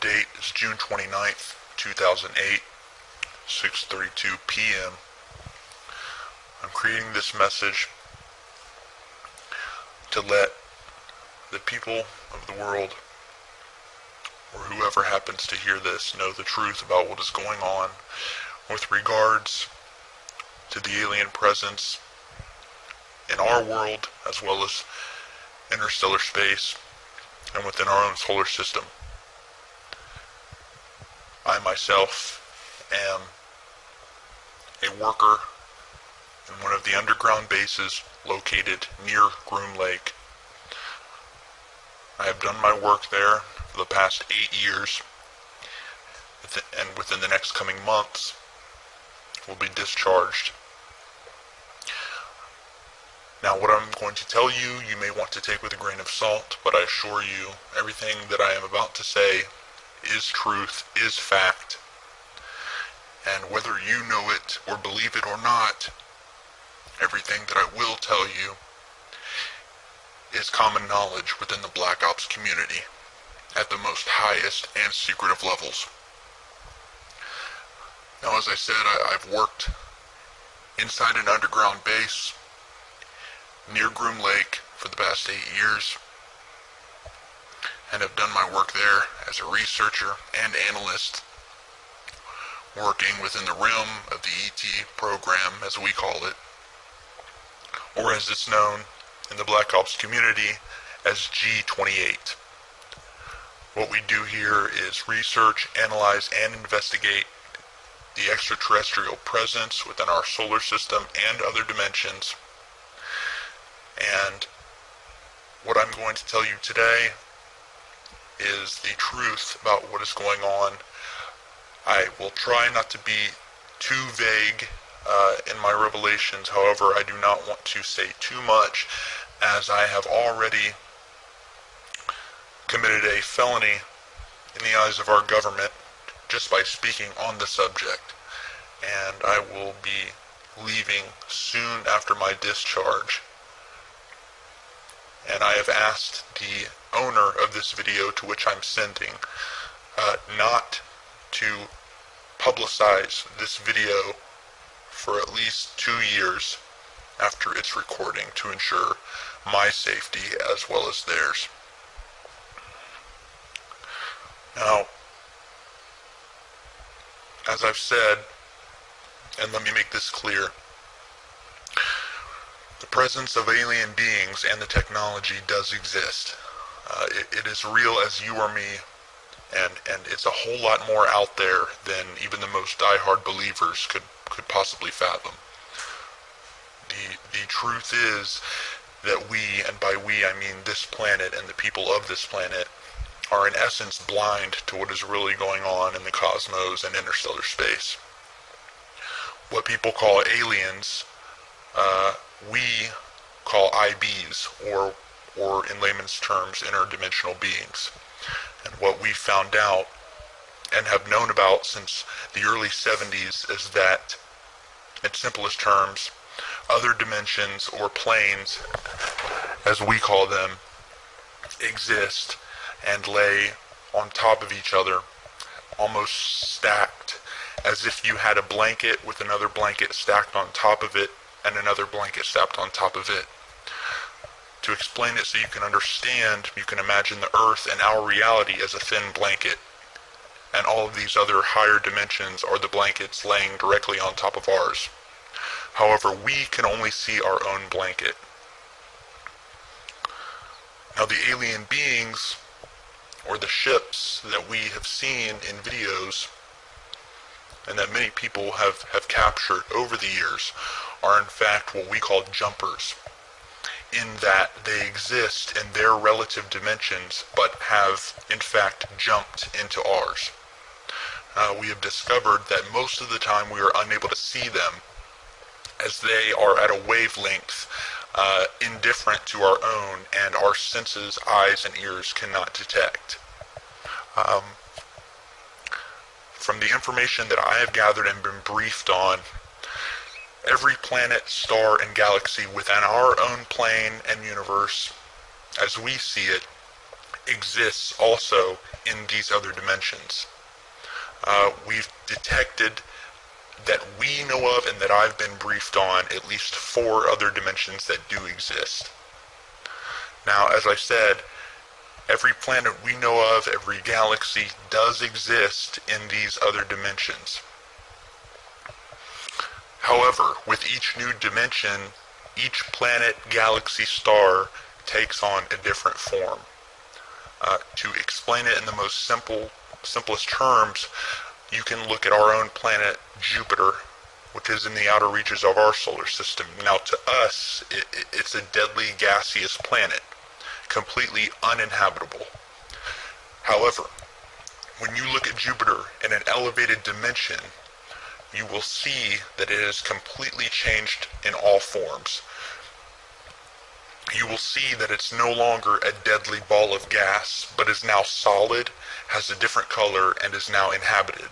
date is June 29th, 2008, 6:32 p.m. I'm creating this message to let the people of the world, or whoever happens to hear this, know the truth about what is going on with regards to the alien presence in our world, as well as interstellar space and within our own solar system. I myself am a worker in one of the underground bases located near Groom Lake. I have done my work there for the past 8 years, and within the next coming months will be discharged. Now, what I'm going to tell you, you may want to take with a grain of salt, but I assure you, everything that I am about to say is truth, is fact. And whether you know it or believe it or not, everything that I will tell you is common knowledge within the Black Ops community at the most highest and secretive levels. Now, as I said, I've worked inside an underground base near Groom Lake for the past 8 years, and have done my work there as a researcher and analyst, working within the realm of the ET program, as we call it, or as it's known in the Black Ops community as G28. What we do here is research, analyze, and investigate the extraterrestrial presence within our solar system and other dimensions. And what I'm going to tell you today is the truth about what is going on. I will try not to be too vague in my revelations. However, I do not want to say too much, as I have already committed a felony in the eyes of our government just by speaking on the subject. And I will be leaving soon after my discharge. And I have asked the owner of this video, to which I'm sending, not to publicize this video for at least 2 years after its recording, to ensure my safety as well as theirs. Now, as I've said, and let me make this clear, the presence of alien beings and the technology does exist. It is real as you or me, and it's a whole lot more out there than even the most diehard believers could possibly fathom. The truth is that we, and by we I mean this planet and the people of this planet, are in essence blind to what is really going on in the cosmos and interstellar space. What people call aliens, we call IBs, or in layman's terms, interdimensional beings. And what we found out and have known about since the early 70s is that, in simplest terms, other dimensions or planes, as we call them, exist and lay on top of each other, almost stacked, as if you had a blanket with another blanket stacked on top of it and another blanket stacked on top of it. To explain it so you can understand, you can imagine the Earth and our reality as a thin blanket, and all of these other higher dimensions are the blankets laying directly on top of ours. However, we can only see our own blanket. Now, the alien beings, or the ships that we have seen in videos, and that many people have captured over the years, are in fact what we call jumpers, in that they exist in their relative dimensions, but have in fact jumped into ours. We have discovered that most of the time we are unable to see them, as they are at a wavelength indifferent to our own, and our senses, eyes and ears, cannot detect. From the information that I have gathered and been briefed on, every planet, star, and galaxy within our own plane and universe, as we see it, exists also in these other dimensions. We've detected that we know of and that I've been briefed on at least 4 other dimensions that do exist. Now, as I said, every planet we know of, every galaxy does exist in these other dimensions. However, with each new dimension, each planet, galaxy, star takes on a different form. To explain it in the most simplest terms, you can look at our own planet, Jupiter, which is in the outer reaches of our solar system. Now, to us, it's a deadly gaseous planet, completely uninhabitable. However, when you look at Jupiter in an elevated dimension, you will see that it has completely changed in all forms. You will see that it's no longer a deadly ball of gas, but is now solid, has a different color, and is now inhabited.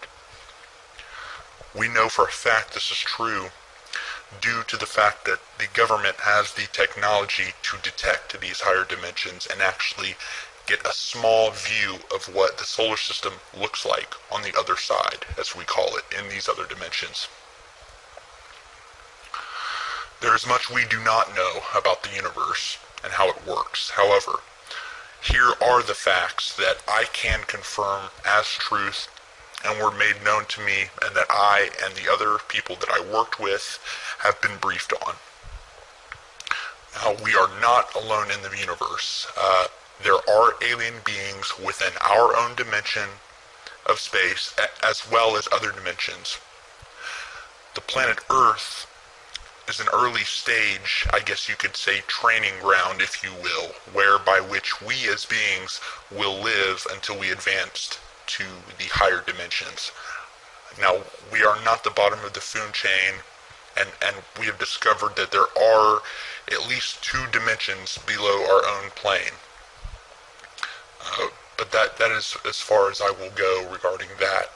We know for a fact this is true due to the fact that the government has the technology to detect these higher dimensions and actually get a small view of what the solar system looks like on the other side, as we call it, in these other dimensions. There is much we do not know about the universe and how it works. However, here are the facts that I can confirm as truth and were made known to me, and that I and the other people that I worked with have been briefed on. Now, we are not alone in the universe. There are alien beings within our own dimension of space, as well as other dimensions. The planet Earth is an early stage, I guess you could say, training ground, if you will, whereby which we as beings will live until we advance to the higher dimensions. Now, we are not the bottom of the food chain, and we have discovered that there are at least 2 dimensions below our own plane. But that is as far as I will go regarding that.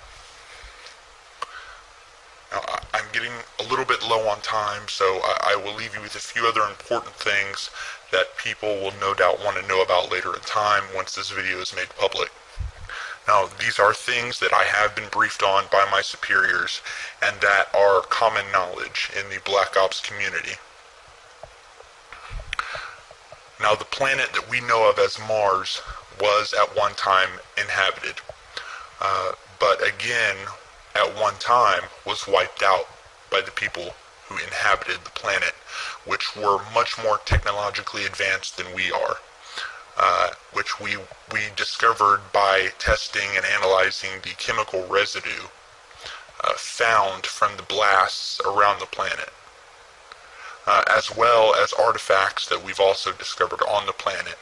Now, I'm getting a little bit low on time, so I will leave you with a few other important things that people will no doubt want to know about later in time once this video is made public. Now, these are things that I have been briefed on by my superiors and that are common knowledge in the Black Ops community. Now, the planet that we know of as Mars was at one time inhabited, but again, at one time was wiped out by the people who inhabited the planet, which were much more technologically advanced than we are, which we discovered by testing and analyzing the chemical residue found from the blasts around the planet, as well as artifacts that we've also discovered on the planet,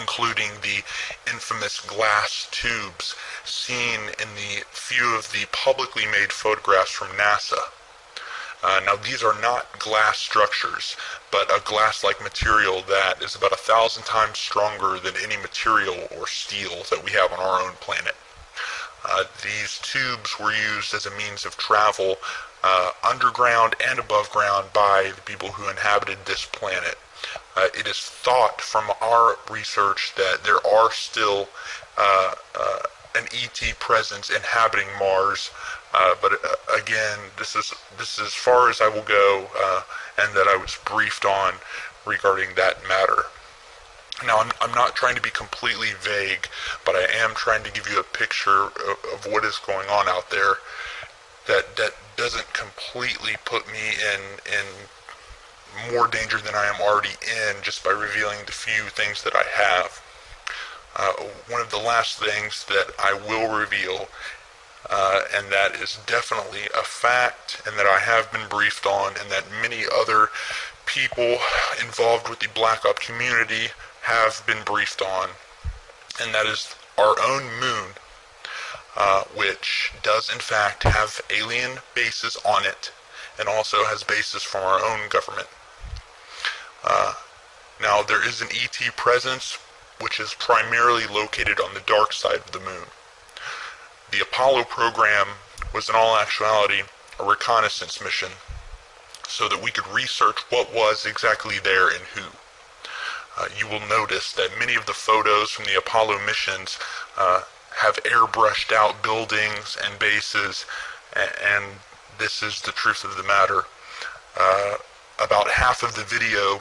including the infamous glass tubes seen in the few of the publicly made photographs from NASA. Now, these are not glass structures, but a glass-like material that is about 1,000 times stronger than any material or steel that we have on our own planet. These tubes were used as a means of travel underground and above ground by the people who inhabited this planet. It is thought from our research that there are still an ET presence inhabiting Mars, but again, this is as far as I will go, and that I was briefed on regarding that matter. Now, I'm not trying to be completely vague, but I am trying to give you a picture of what is going on out there that doesn't completely put me in more danger than I am already in just by revealing the few things that I have. One of the last things that I will reveal, and that is definitely a fact, and that I have been briefed on, and that many other people involved with the Black Ops community have been briefed on, and that is our own moon, which does in fact have alien bases on it, and also has bases from our own government. Now, there is an ET presence, which is primarily located on the dark side of the moon. The Apollo program was in all actuality a reconnaissance mission, so that we could research what was exactly there and who. You will notice that many of the photos from the Apollo missions have airbrushed out buildings and bases, and this is the truth of the matter. About half of the video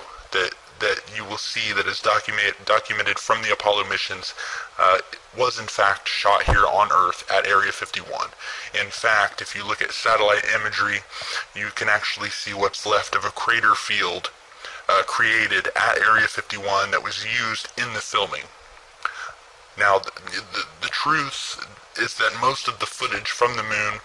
that you will see that is documented from the Apollo missions was in fact shot here on Earth at Area 51. In fact, if you look at satellite imagery, you can actually see what's left of a crater field created at Area 51 that was used in the filming. Now, the truth is that most of the footage from the moon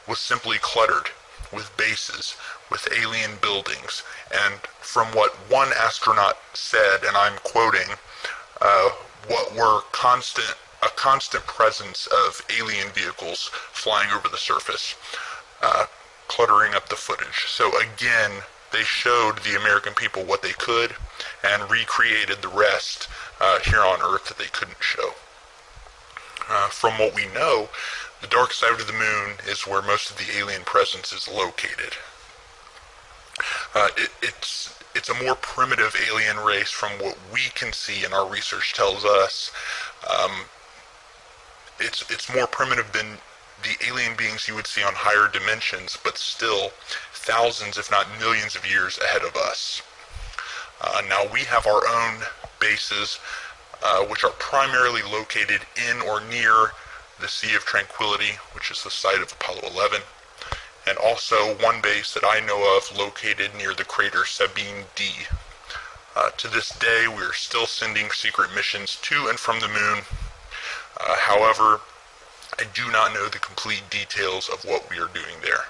was simply cluttered with bases, with alien buildings, and from what one astronaut said, and I'm quoting, what were a constant presence of alien vehicles flying over the surface, cluttering up the footage. So again, they showed the American people what they could and recreated the rest here on Earth that they couldn't show. From what we know, the dark side of the moon is where most of the alien presence is located. It's a more primitive alien race from what we can see and our research tells us. It's more primitive than the alien beings you would see on higher dimensions, but still thousands, if not millions of years ahead of us. Now we have our own bases, which are primarily located in or near the Sea of Tranquility, which is the site of Apollo 11, and also one base that I know of located near the crater Sabine D. To this day, we are still sending secret missions to and from the moon. However, I do not know the complete details of what we are doing there.